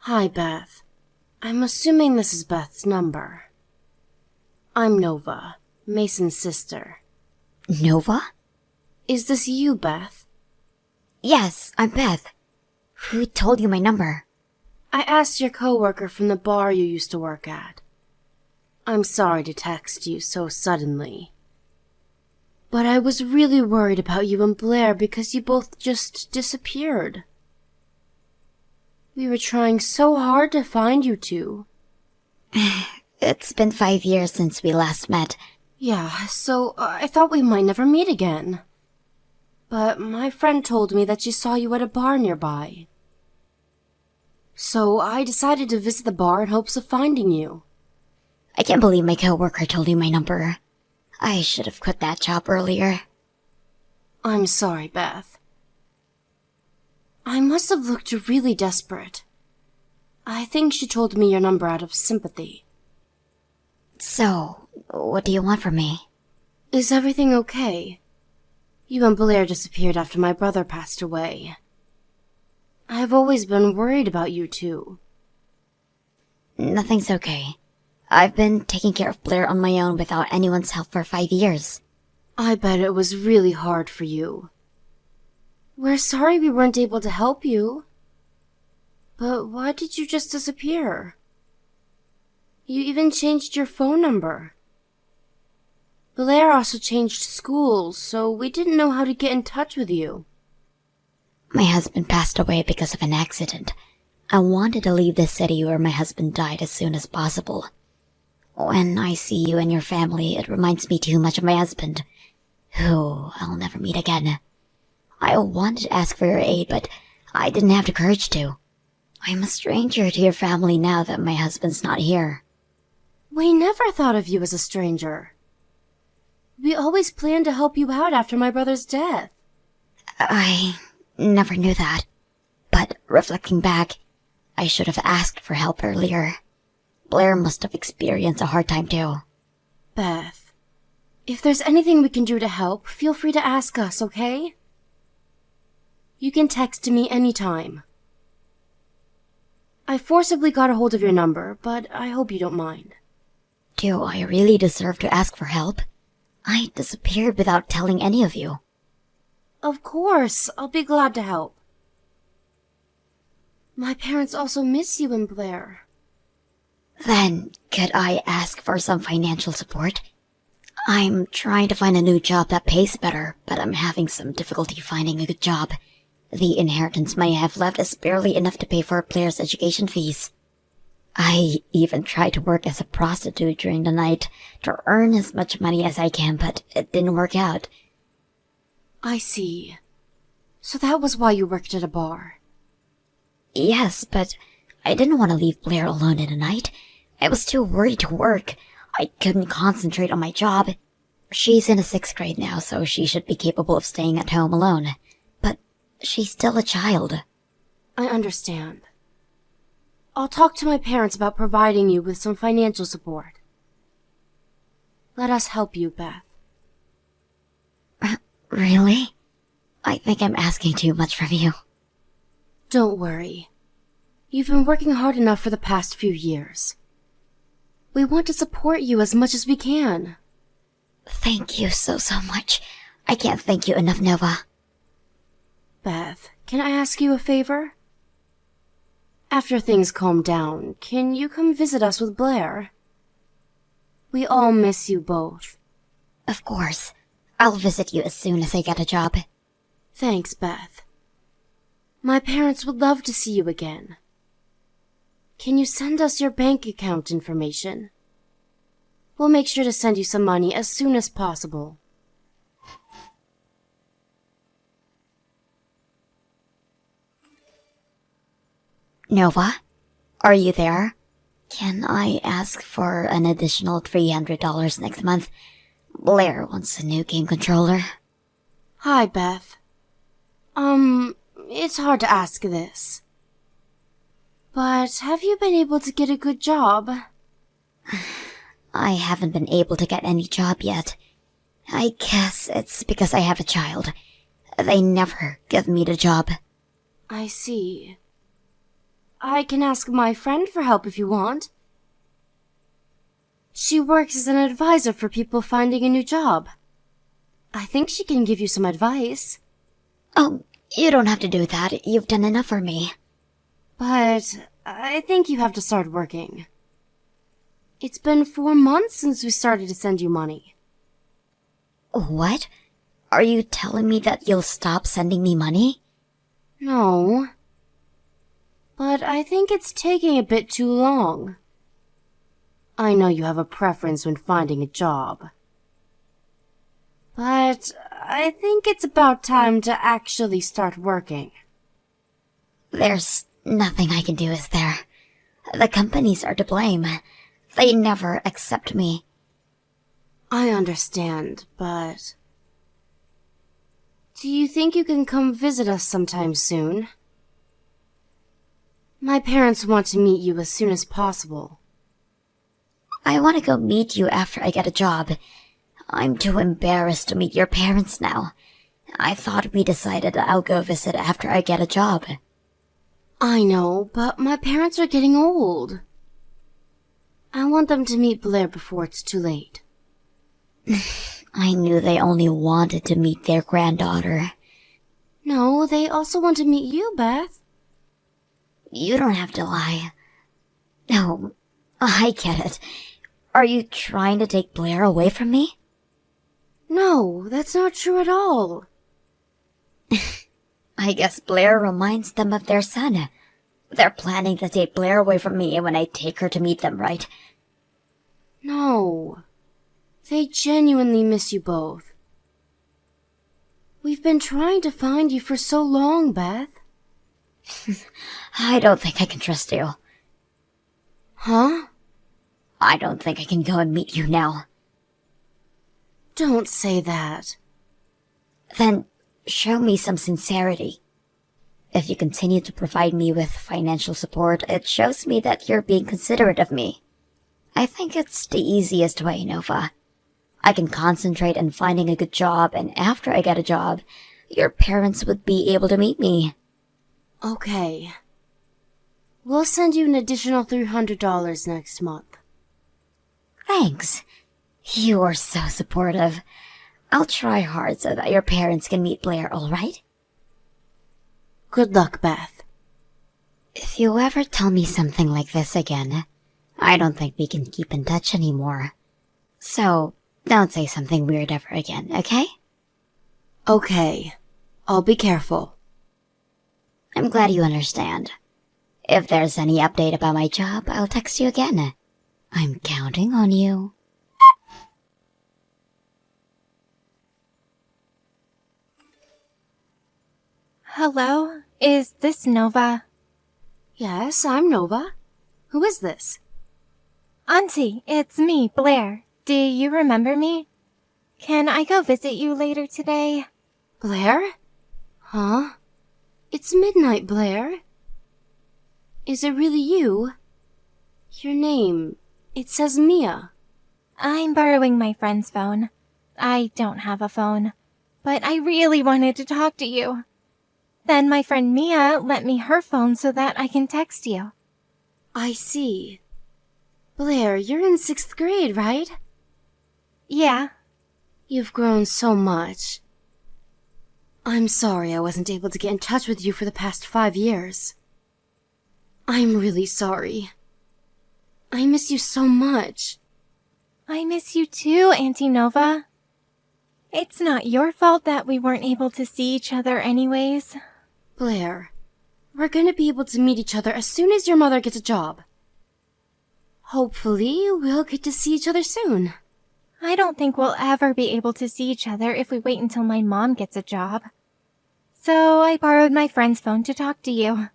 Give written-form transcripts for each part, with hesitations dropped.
Hi, Beth. I'm assuming this is Beth's number. I'm Nova, Mason's sister. Nova? Is this you, Beth? Yes, I'm Beth. Who told you my number? I asked your coworker from the bar you used to work at. I'm sorry to text you so suddenly. But I was really worried about you and Blair because you both just disappeared. We were trying so hard to find you two. It's been 5 years since we last met. Yeah, so I thought we might never meet again. But my friend told me that she saw you at a bar nearby. So I decided to visit the bar in hopes of finding you. I can't believe my coworker told you my number. I should have quit that job earlier. I'm sorry, Beth. I must have looked really desperate. I think she told me your number out of sympathy. So, what do you want from me? Is everything okay? You and Blair disappeared after my brother passed away. I've always been worried about you two. Nothing's okay. I've been taking care of Blair on my own without anyone's help for 5 years. I bet it was really hard for you. We're sorry we weren't able to help you. But why did you just disappear? You even changed your phone number. Blair also changed schools, so we didn't know how to get in touch with you. My husband passed away because of an accident. I wanted to leave the city where my husband died as soon as possible. When I see you and your family, it reminds me too much of my husband, who I'll never meet again. I wanted to ask for your aid, but I didn't have the courage to. I'm a stranger to your family now that my husband's not here. We never thought of you as a stranger. We always planned to help you out after my brother's death. I never knew that. But reflecting back, I should have asked for help earlier. Blair must have experienced a hard time too. Beth, if there's anything we can do to help, feel free to ask us, okay? You can text me anytime. I forcibly got a hold of your number, but I hope you don't mind. Do I really deserve to ask for help? I disappeared without telling any of you. Of course, I'll be glad to help. My parents also miss you and Blair. Then, could I ask for some financial support? I'm trying to find a new job that pays better, but I'm having some difficulty finding a good job. The inheritance money I have left is barely enough to pay for Blair's education fees. I even tried to work as a prostitute during the night to earn as much money as I can, but it didn't work out. I see. So that was why you worked at a bar. Yes, but I didn't want to leave Blair alone in the night. I was too worried to work. I couldn't concentrate on my job. She's in the 6th grade now, so she should be capable of staying at home alone. But she's still a child. I understand. I'll talk to my parents about providing you with some financial support. Let us help you, Beth. Really? I think I'm asking too much from you. Don't worry. You've been working hard enough for the past few years. We want to support you as much as we can. Thank you so much. I can't thank you enough, Nova. Beth, can I ask you a favor? After things calm down, can you come visit us with Blair? We all miss you both. Of course. I'll visit you as soon as I get a job. Thanks, Beth. My parents would love to see you again. Can you send us your bank account information? We'll make sure to send you some money as soon as possible. Nova? Are you there? Can I ask for an additional $300 next month? Blair wants a new game controller. Hi, Beth. It's hard to ask this. But have you been able to get a good job? I haven't been able to get any job yet. I guess it's because I have a child. They never give me the job. I see. I can ask my friend for help if you want. She works as an advisor for people finding a new job. I think she can give you some advice. Oh, you don't have to do that. You've done enough for me. But I think you have to start working. It's been 4 months since we started to send you money. What? Are you telling me that you'll stop sending me money? No. But I think it's taking a bit too long. I know you have a preference when finding a job. But I think it's about time to actually start working. There's nothing I can do, is there? The companies are to blame. They never accept me. I understand, but... Do you think you can come visit us sometime soon? My parents want to meet you as soon as possible. I want to go meet you after I get a job. I'm too embarrassed to meet your parents now. I thought we decided I'll go visit after I get a job. I know, but my parents are getting old. I want them to meet Blair before it's too late. I knew they only wanted to meet their granddaughter. No, they also want to meet you, Beth. You don't have to lie. No, I get it. Are you trying to take Blair away from me? No, that's not true at all. I guess Blair reminds them of their son. They're planning to take Blair away from me when I take her to meet them, right? No. They genuinely miss you both. We've been trying to find you for so long, Beth. I don't think I can trust you. Huh? I don't think I can go and meet you now. Don't say that. Then show me some sincerity. If you continue to provide me with financial support, it shows me that you're being considerate of me. I think it's the easiest way, Nova. I can concentrate on finding a good job, and after I get a job, your parents would be able to meet me. Okay. We'll send you an additional $300 next month. Thanks. You're so supportive. I'll try hard so that your parents can meet Blair, all right? Good luck, Beth. If you ever tell me something like this again, I don't think we can keep in touch anymore. So, don't say something weird ever again, okay? Okay. I'll be careful. I'm glad you understand. If there's any update about my job, I'll text you again. I'm counting on you. Hello? Is this Nova? Yes, I'm Nova. Who is this? Auntie, it's me, Blair. Do you remember me? Can I go visit you later today? Blair? Huh? It's midnight, Blair. Is it really you? Your name, it says Mia. I'm borrowing my friend's phone. I don't have a phone, but I really wanted to talk to you. Then my friend Mia lent me her phone so that I can text you. I see. Blair, you're in 6th grade, right? Yeah. You've grown so much. I'm sorry I wasn't able to get in touch with you for the past 5 years. I'm really sorry. I miss you so much. I miss you too, Auntie Nova. It's not your fault that we weren't able to see each other anyways. Blair, we're gonna be able to meet each other as soon as your mother gets a job. Hopefully, we'll get to see each other soon. I don't think we'll ever be able to see each other if we wait until my mom gets a job. So I borrowed my friend's phone to talk to you.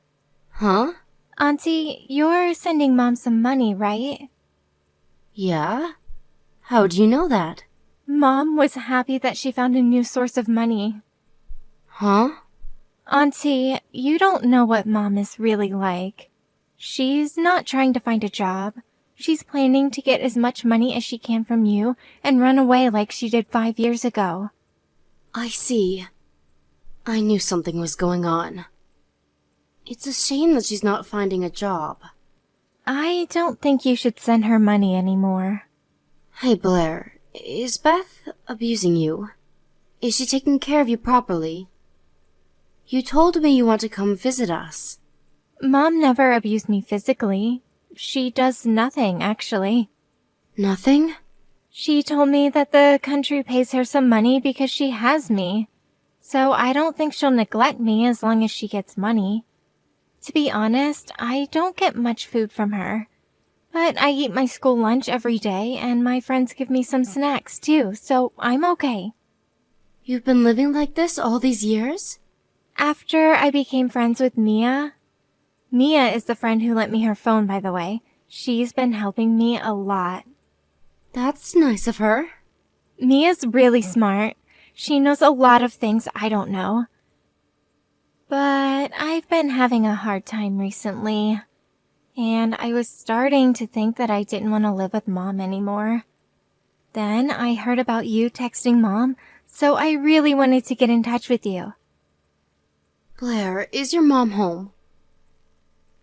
Huh? Auntie, you're sending Mom some money, right? Yeah? How do you know that? Mom was happy that she found a new source of money. Huh? Auntie, you don't know what Mom is really like. She's not trying to find a job. She's planning to get as much money as she can from you and run away like she did 5 years ago. I see. I knew something was going on. It's a shame that she's not finding a job. I don't think you should send her money anymore. Hey, Blair, is Beth abusing you? Is she taking care of you properly? You told me you want to come visit us. Mom never abused me physically. She does nothing, actually. Nothing? She told me that the country pays her some money because she has me. So I don't think she'll neglect me as long as she gets money. To be honest, I don't get much food from her. But I eat my school lunch every day, and my friends give me some snacks too, so I'm okay. You've been living like this all these years? After I became friends with Mia... Mia is the friend who lent me her phone, by the way. She's been helping me a lot. That's nice of her. Mia's really smart. She knows a lot of things I don't know. But I've been having a hard time recently. And I was starting to think that I didn't want to live with Mom anymore. Then I heard about you texting Mom, so I really wanted to get in touch with you. Blair, is your mom home?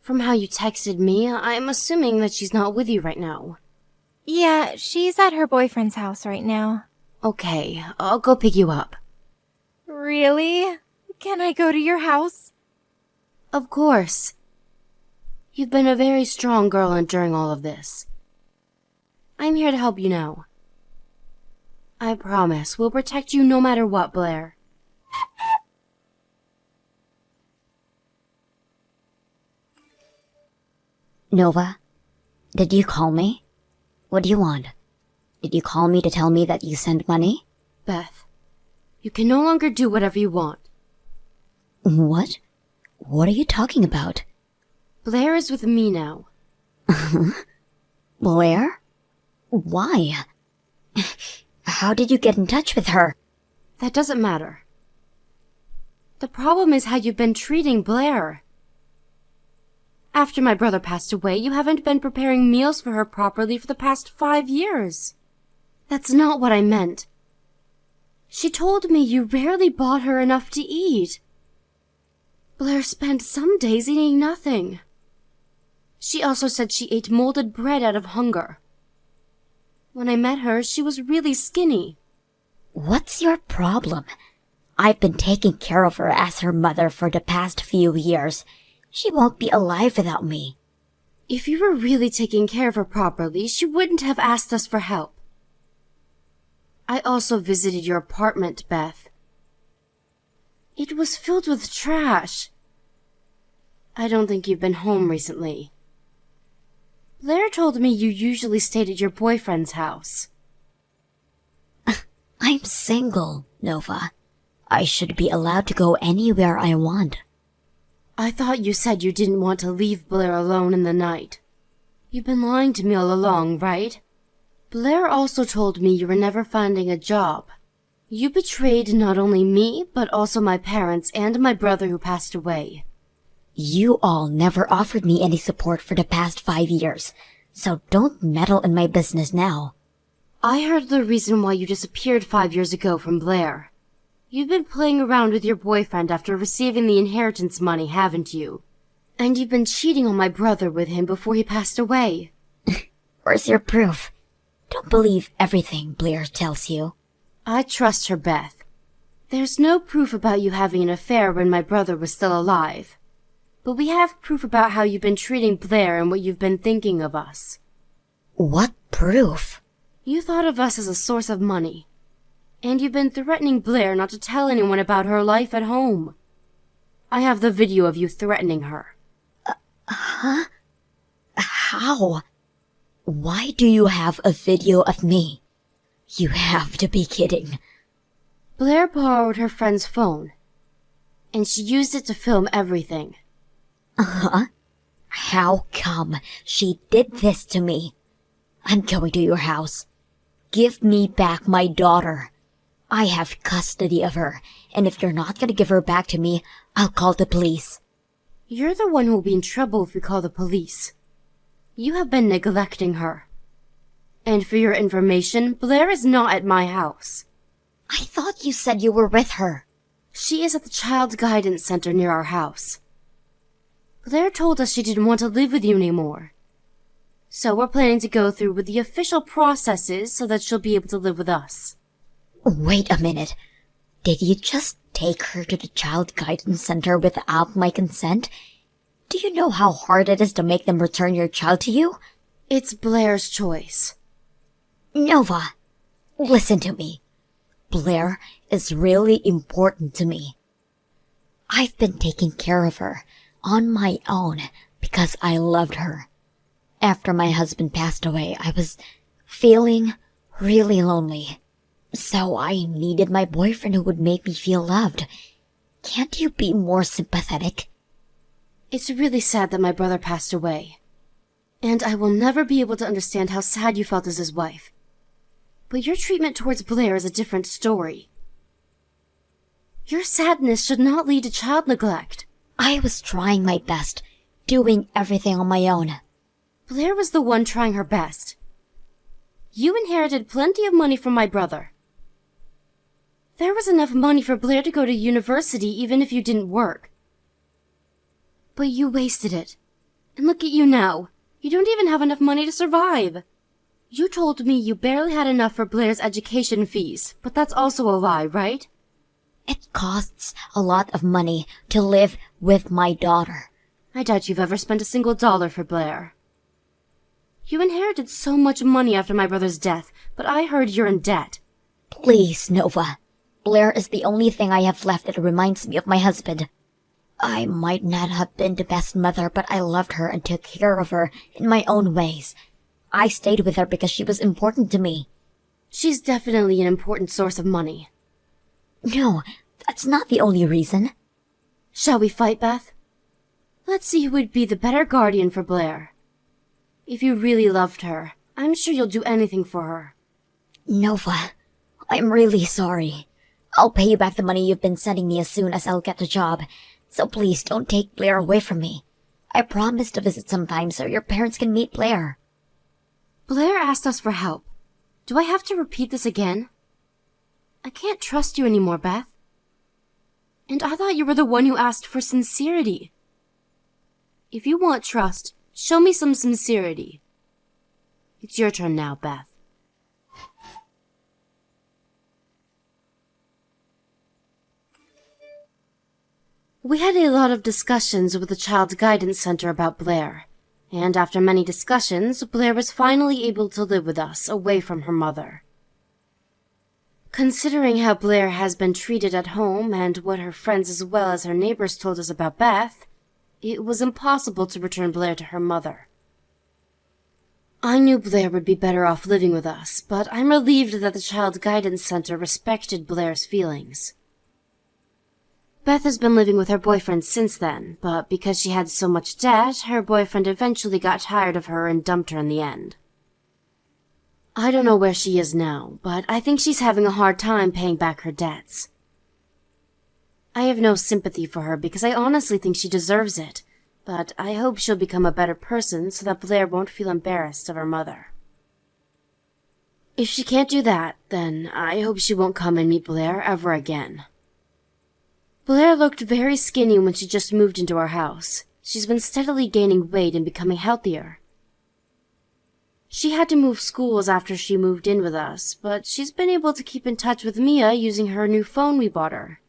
From how you texted me, I'm assuming that she's not with you right now. Yeah, she's at her boyfriend's house right now. Okay, I'll go pick you up. Really? Can I go to your house? Of course. You've been a very strong girl enduring all of this. I'm here to help you now. I promise we'll protect you no matter what, Blair. Nova, did you call me? What do you want? Did you call me to tell me that you sent money? Beth, you can no longer do whatever you want. What? What are you talking about? Blair is with me now. Blair? Why? How did you get in touch with her? That doesn't matter. The problem is how you've been treating Blair. After my brother passed away, you haven't been preparing meals for her properly for the past 5 years. That's not what I meant. She told me you rarely bought her enough to eat. Blair spent some days eating nothing. She also said she ate molded bread out of hunger. When I met her, she was really skinny. What's your problem? I've been taking care of her as her mother for the past few years. She won't be alive without me. If you were really taking care of her properly, she wouldn't have asked us for help. I also visited your apartment, Beth. It was filled with trash. I don't think you've been home recently. Blair told me you usually stayed at your boyfriend's house. I'm single, Nova. I should be allowed to go anywhere I want. I thought you said you didn't want to leave Blair alone in the night. You've been lying to me all along, right? Blair also told me you were never finding a job. You betrayed not only me, but also my parents and my brother who passed away. You all never offered me any support for the past 5 years, so don't meddle in my business now. I heard the reason why you disappeared 5 years ago from Blair. You've been playing around with your boyfriend after receiving the inheritance money, haven't you? And you've been cheating on my brother with him before he passed away. Where's your proof? Don't believe everything Blair tells you. I trust her, Beth. There's no proof about you having an affair when my brother was still alive. But we have proof about how you've been treating Blair and what you've been thinking of us. What proof? You thought of us as a source of money. And you've been threatening Blair not to tell anyone about her life at home. I have the video of you threatening her. Huh? How? Why do you have a video of me? You have to be kidding. Blair borrowed her friend's phone, and she used it to film everything. Uh-huh. How come she did this to me? I'm going to your house. Give me back my daughter. I have custody of her, and if you're not gonna give her back to me, I'll call the police. You're the one who'll be in trouble if we call the police. You have been neglecting her. And for your information, Blair is not at my house. I thought you said you were with her. She is at the Child Guidance Center near our house. Blair told us she didn't want to live with you anymore. So we're planning to go through with the official processes so that she'll be able to live with us. Wait a minute. Did you just take her to the child guidance center without my consent? Do you know how hard it is to make them return your child to you? It's Blair's choice. Nova, listen to me. Blair is really important to me. I've been taking care of her on my own because I loved her. After my husband passed away, I was feeling really lonely. So I needed my boyfriend who would make me feel loved. Can't you be more sympathetic? It's really sad that my brother passed away. And I will never be able to understand how sad you felt as his wife. But your treatment towards Blair is a different story. Your sadness should not lead to child neglect. I was trying my best, doing everything on my own. Blair was the one trying her best. You inherited plenty of money from my brother. There was enough money for Blair to go to university even if you didn't work. But you wasted it. And look at you now. You don't even have enough money to survive. You told me you barely had enough for Blair's education fees, but that's also a lie, right? It costs a lot of money to live with my daughter. I doubt you've ever spent a single dollar for Blair. You inherited so much money after my brother's death, but I heard you're in debt. Please, Nova. Blair is the only thing I have left that reminds me of my husband. I might not have been the best mother, but I loved her and took care of her in my own ways. I stayed with her because she was important to me. She's definitely an important source of money. No, that's not the only reason. Shall we fight, Beth? Let's see who would be the better guardian for Blair. If you really loved her, I'm sure you'll do anything for her. Nova, I'm really sorry. I'll pay you back the money you've been sending me as soon as I'll get a job. So please don't take Blair away from me. I promise to visit sometime so your parents can meet Blair. Blair asked us for help. Do I have to repeat this again? I can't trust you anymore, Beth. And I thought you were the one who asked for sincerity. If you want trust, show me some sincerity. It's your turn now, Beth. We had a lot of discussions with the Child Guidance Center about Blair. And after many discussions, Blair was finally able to live with us, away from her mother. Considering how Blair has been treated at home and what her friends as well as her neighbors told us about Beth, it was impossible to return Blair to her mother. I knew Blair would be better off living with us, but I'm relieved that the Child Guidance Center respected Blair's feelings. Beth has been living with her boyfriend since then, but because she had so much debt, her boyfriend eventually got tired of her and dumped her in the end. I don't know where she is now, but I think she's having a hard time paying back her debts. I have no sympathy for her because I honestly think she deserves it, but I hope she'll become a better person so that Blair won't feel embarrassed of her mother. If she can't do that, then I hope she won't come and meet Blair ever again. Blair looked very skinny when she just moved into our house. She's been steadily gaining weight and becoming healthier. She had to move schools after she moved in with us, but she's been able to keep in touch with Mia using her new phone we bought her.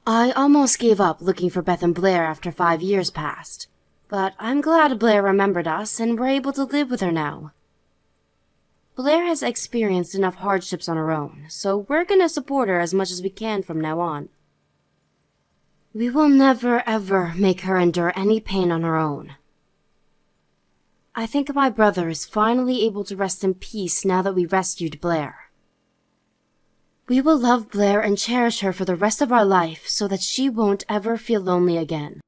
I almost gave up looking for Beth and Blair after 5 years passed, but I'm glad Blair remembered us and we're able to live with her now. Blair has experienced enough hardships on her own, so we're gonna support her as much as we can from now on. We will never, ever make her endure any pain on her own. I think my brother is finally able to rest in peace now that we rescued Blair. We will love Blair and cherish her for the rest of our life so that she won't ever feel lonely again.